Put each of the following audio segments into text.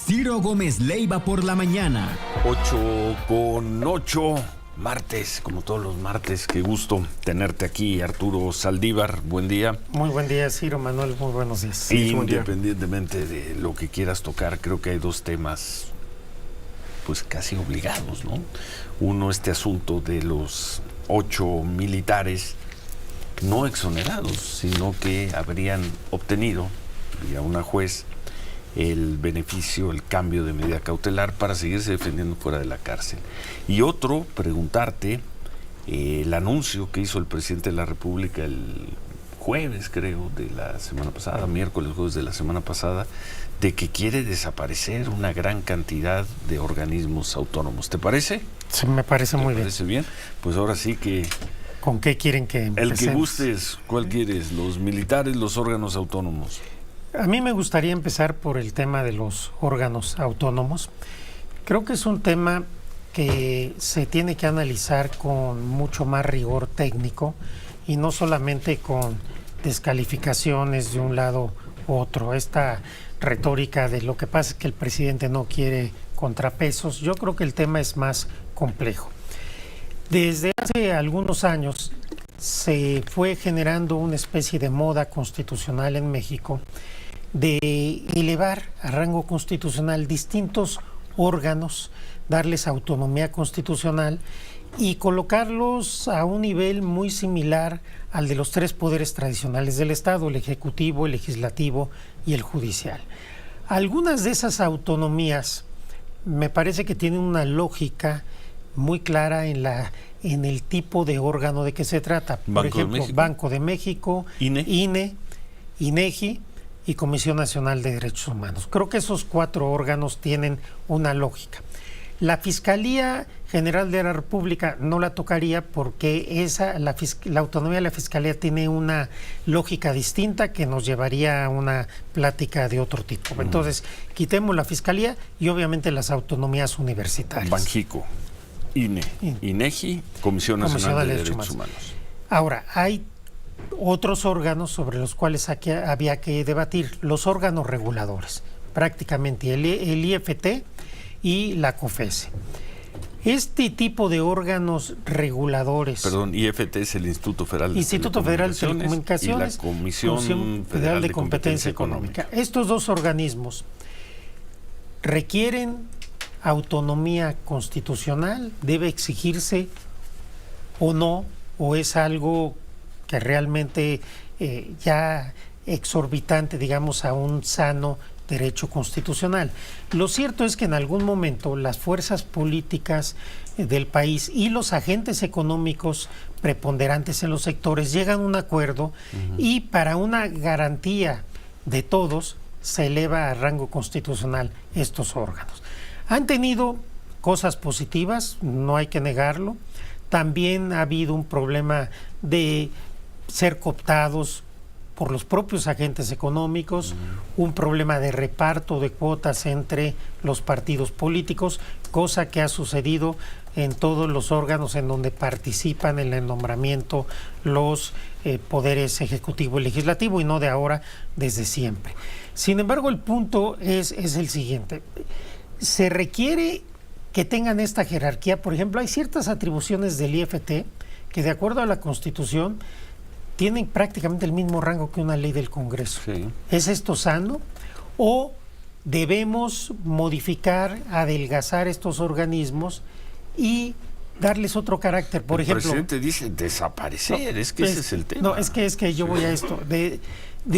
Ciro Gómez Leiva por la mañana. 8:08, martes, como todos los martes. Qué gusto tenerte aquí, Arturo Saldívar. Buen día. Muy buen día, Ciro. Manuel, muy buenos días. Sí, independientemente de lo que quieras tocar, creo que hay dos temas pues casi obligados, ¿no? Uno, este asunto de los 8 militares no exonerados, sino que habrían obtenido, vía una juez, el beneficio, el cambio de medida cautelar para seguirse defendiendo fuera de la cárcel. Y otro, preguntarte el anuncio que hizo el presidente de la República el jueves, creo, de la semana pasada, miércoles, jueves de la semana pasada, de que quiere desaparecer una gran cantidad de organismos autónomos. ¿Te parece? Sí, me parece muy bien. ¿Te parece bien? Pues ahora sí que... ¿Con qué quieren que empecemos? El que gustes, ¿cuál quieres? ¿Los militares, los órganos autónomos? A mí me gustaría empezar por el tema de los órganos autónomos. Creo que es un tema que se tiene que analizar con mucho más rigor técnico y no solamente con descalificaciones de un lado u otro. Esta retórica de lo que pasa es que el presidente no quiere contrapesos, yo creo que el tema es más complejo. Desde hace algunos años se fue generando una especie de moda constitucional en México de elevar a rango constitucional distintos órganos, darles autonomía constitucional y colocarlos a un nivel muy similar al de los tres poderes tradicionales del Estado, el Ejecutivo, el Legislativo y el Judicial. Algunas de esas autonomías me parece que tienen una lógica muy clara en el tipo de órgano de que se trata. Por ejemplo, Banco de México, INE, INEGI y Comisión Nacional de Derechos Humanos. Creo que esos 4 órganos tienen una lógica. La Fiscalía General de la República no la tocaría porque la autonomía de la Fiscalía tiene una lógica distinta que nos llevaría a una plática de otro tipo. Entonces, quitemos la Fiscalía y obviamente las autonomías universitarias. Banjico, INE, INEGI, Comisión Nacional de Derechos Humanos. Ahora, hay otros órganos sobre los cuales había que debatir, los órganos reguladores, prácticamente el IFT y la COFESE. Este tipo de órganos reguladores... Perdón, IFT es el Instituto Federal de Telecomunicaciones y la Comisión Federal de Competencia Económica. Estos dos organismos requieren autonomía constitucional, debe exigirse o no, o es algo que realmente ya exorbitante, digamos, a un sano derecho constitucional. Lo cierto es que en algún momento las fuerzas políticas del país y los agentes económicos preponderantes en los sectores llegan a un acuerdo y para una garantía de todos se eleva a rango constitucional estos órganos. Han tenido cosas positivas, no hay que negarlo. También ha habido un problema de ser cooptados por los propios agentes económicos, un problema de reparto de cuotas entre los partidos políticos, cosa que ha sucedido en todos los órganos en donde participan en el nombramiento los poderes ejecutivo y legislativo, y no de ahora, desde siempre. Sin embargo, el punto es el siguiente. Se requiere que tengan esta jerarquía. Por ejemplo, hay ciertas atribuciones del IFT que, de acuerdo a la Constitución, tienen prácticamente el mismo rango que una ley del Congreso. Sí. ¿Es esto sano? ¿O debemos modificar, adelgazar estos organismos y darles otro carácter? Por ejemplo, el presidente dice desaparecer, es que ese es el tema. No, es que yo voy a esto, de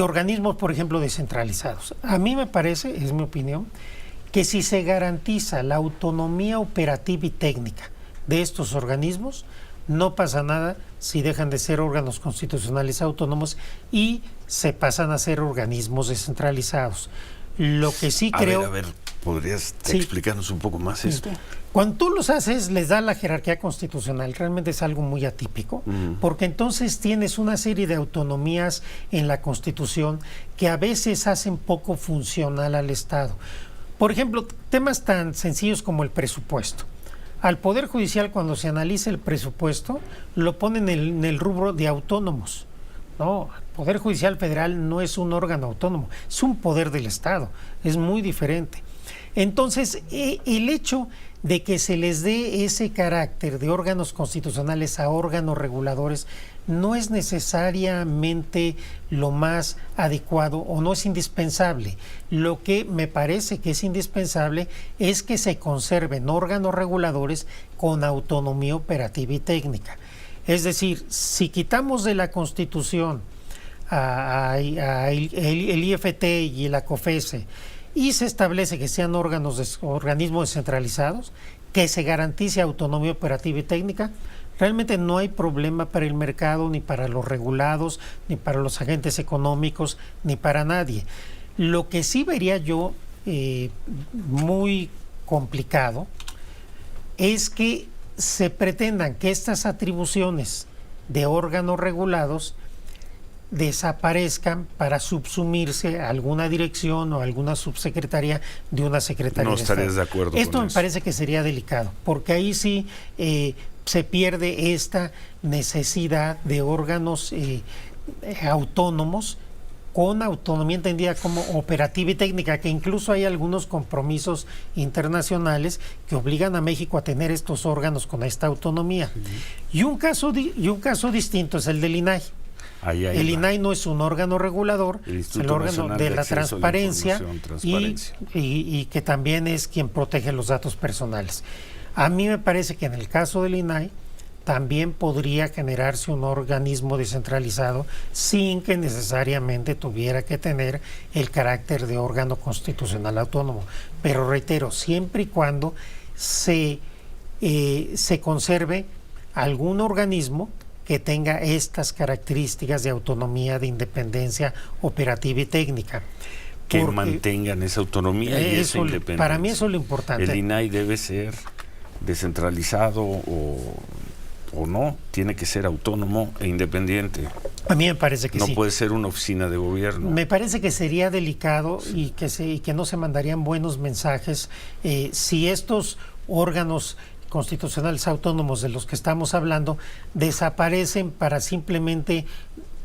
organismos, por ejemplo, descentralizados. A mí me parece, es mi opinión, que si se garantiza la autonomía operativa y técnica de estos organismos, no pasa nada si dejan de ser órganos constitucionales autónomos y se pasan a ser organismos descentralizados. Lo que sí creo... A ver, ¿podrías explicarnos un poco más esto? Cuando tú los haces, les da la jerarquía constitucional. Realmente es algo muy atípico, porque entonces tienes una serie de autonomías en la Constitución que a veces hacen poco funcional al Estado. Por ejemplo, temas tan sencillos como el presupuesto. Al Poder Judicial, cuando se analiza el presupuesto, lo ponen en el rubro de autónomos. No, el Poder Judicial Federal no es un órgano autónomo, es un poder del Estado, es muy diferente. Entonces, el hecho de que se les dé ese carácter de órganos constitucionales a órganos reguladores no es necesariamente lo más adecuado o no es indispensable. Lo que me parece que es indispensable es que se conserven órganos reguladores con autonomía operativa y técnica. Es decir, si quitamos de la Constitución el IFT y la COFESE y se establece que sean organismos descentralizados, que se garantice autonomía operativa y técnica, realmente no hay problema para el mercado, ni para los regulados, ni para los agentes económicos, ni para nadie. Lo que sí vería yo muy complicado es que se pretendan que estas atribuciones de órganos regulados desaparezcan para subsumirse a alguna dirección o alguna subsecretaría de una secretaría. No estarías de acuerdo con eso. Esto me parece que sería delicado, porque ahí sí se pierde esta necesidad de órganos autónomos con autonomía entendida como operativa y técnica, que incluso hay algunos compromisos internacionales que obligan a México a tener estos órganos con esta autonomía. Y un caso distinto es el del INAI. El INAI no es un órgano regulador, es el órgano de la transparencia y que también es quien protege los datos personales. A mí me parece que en el caso del INAI también podría generarse un organismo descentralizado sin que necesariamente tuviera que tener el carácter de órgano constitucional autónomo. Pero reitero, siempre y cuando se conserve algún organismo que tenga estas características de autonomía, de independencia operativa y técnica. Que mantengan esa autonomía y esa independencia. Para mí eso es lo importante. El INAI debe ser descentralizado o no, tiene que ser autónomo e independiente. A mí me parece que sí. No puede ser una oficina de gobierno. Me parece que sería delicado y que no se mandarían buenos mensajes si estos órganos constitucionales autónomos de los que estamos hablando desaparecen para simplemente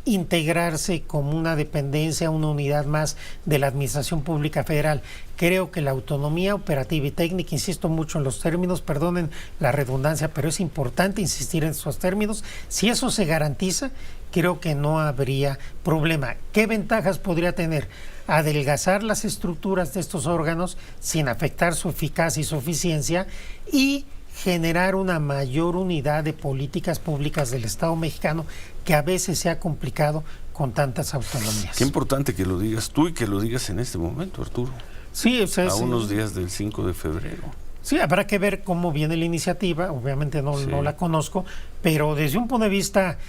integrarse como una dependencia, una unidad más de la Administración Pública Federal. Creo que la autonomía operativa y técnica, insisto mucho en los términos, perdonen la redundancia, pero es importante insistir en esos términos. Si eso se garantiza, creo que no habría problema. ¿Qué ventajas podría tener? Adelgazar las estructuras de estos órganos sin afectar su eficacia y su eficiencia y generar una mayor unidad de políticas públicas del Estado mexicano que a veces se ha complicado con tantas autonomías. Qué importante que lo digas tú y que lo digas en este momento, Arturo. Sí, o sea, a unos días del 5 de febrero. Sí, habrá que ver cómo viene la iniciativa, obviamente no la conozco, pero desde un punto de vista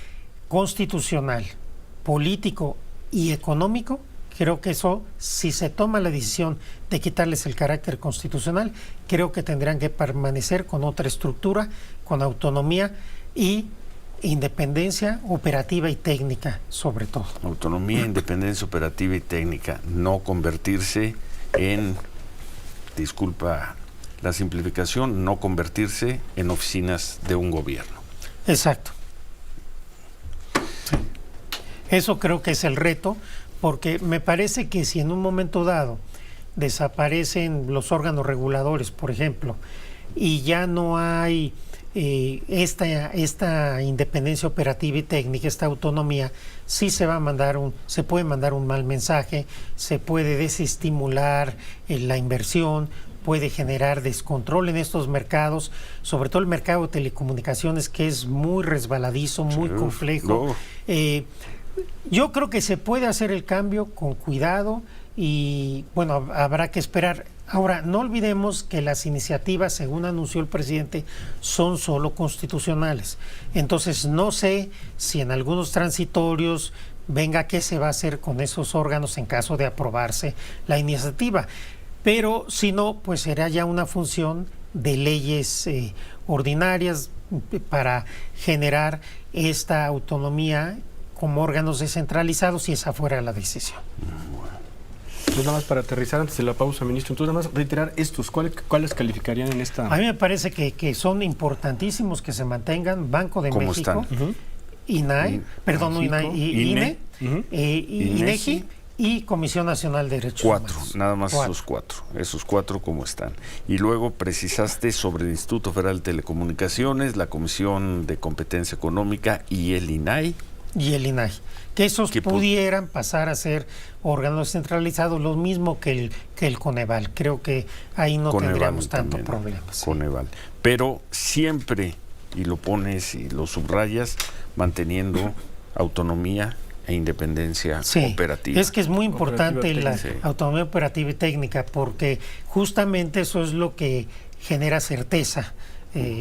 constitucional, político y económico, creo que eso, si se toma la decisión de quitarles el carácter constitucional, creo que tendrán que permanecer con otra estructura, con autonomía y independencia operativa y técnica, sobre todo. Autonomía, independencia operativa y técnica, no convertirse en, disculpa la simplificación, no convertirse en oficinas de un gobierno. Exacto. Sí. Eso creo que es el reto, porque me parece que si en un momento dado desaparecen los órganos reguladores, por ejemplo, y ya no hay esta independencia operativa y técnica, esta autonomía, sí se puede mandar un mal mensaje, se puede desestimular la inversión, puede generar descontrol en estos mercados, sobre todo el mercado de telecomunicaciones, que es muy resbaladizo, muy complejo. Yo creo que se puede hacer el cambio con cuidado y, bueno, habrá que esperar. Ahora, no olvidemos que las iniciativas, según anunció el presidente, son solo constitucionales. Entonces, no sé si en algunos transitorios venga qué se va a hacer con esos órganos en caso de aprobarse la iniciativa. Pero si no, pues será ya una función de leyes ordinarias para generar esta autonomía como órganos descentralizados, y esa fuera la decisión. Pues nada más para aterrizar antes de la pausa, ministro, entonces nada más reiterar estos, ¿cuáles calificarían en esta? A mí me parece que son importantísimos que se mantengan. Banco de México, INAI, perdón, INAI, INE, INEGI y Comisión Nacional de Derechos 4, Humanos. nada más 4. esos 4 como están. Y luego precisaste sobre el Instituto Federal de Telecomunicaciones, la Comisión de Competencia Económica y el INAI. Y el INAI, que esos Que pudieran pasar a ser órganos centralizados, lo mismo que el Coneval. Creo que ahí no Coneval tendríamos tanto también, problema. Sí. Coneval. Pero siempre, y lo pones y lo subrayas, manteniendo autonomía e independencia Sí, operativa. es que es muy importante Operativa la técnica. autonomía operativa y técnica, porque justamente eso es lo que genera certeza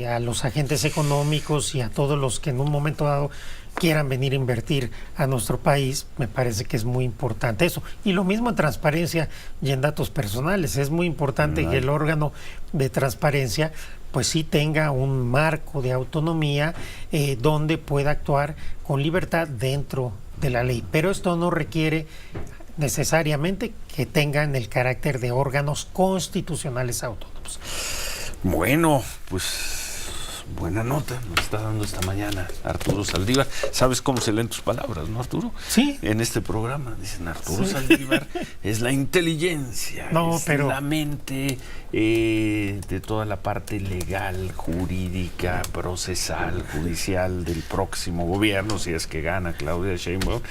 a los agentes económicos y a todos los que en un momento dado quieran venir a invertir a nuestro país. Me parece que es muy importante eso. Y lo mismo en transparencia y en datos personales. Es muy importante que el órgano de transparencia pues sí tenga un marco de autonomía donde pueda actuar con libertad dentro de la ley. Pero esto no requiere necesariamente que tengan el carácter de órganos constitucionales autónomos. Bueno, pues buena nota nos está dando esta mañana Arturo Saldívar. ¿Sabes cómo se leen tus palabras, no, Arturo? Sí. En este programa dicen Arturo Sí. Saldívar es la inteligencia, No, es pero- la mente de toda la parte legal, jurídica, procesal, judicial del próximo gobierno, si es que gana Claudia Sheinbaum.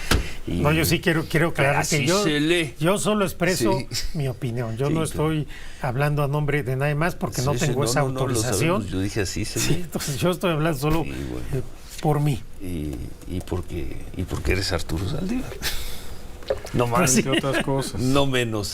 Y No, yo sí quiero aclarar así que yo, se lee. yo solo expreso Sí. mi opinión. Yo Sí, no claro. estoy hablando a nombre de nadie más porque no Sí, sí, tengo esa lo autorización. sabemos. Yo dije así se Sí, lee. entonces yo estoy hablando solo Sí, bueno. por mí. Y porque eres Arturo Saldívar. No más, Pues sí. Entre otras cosas. no menos.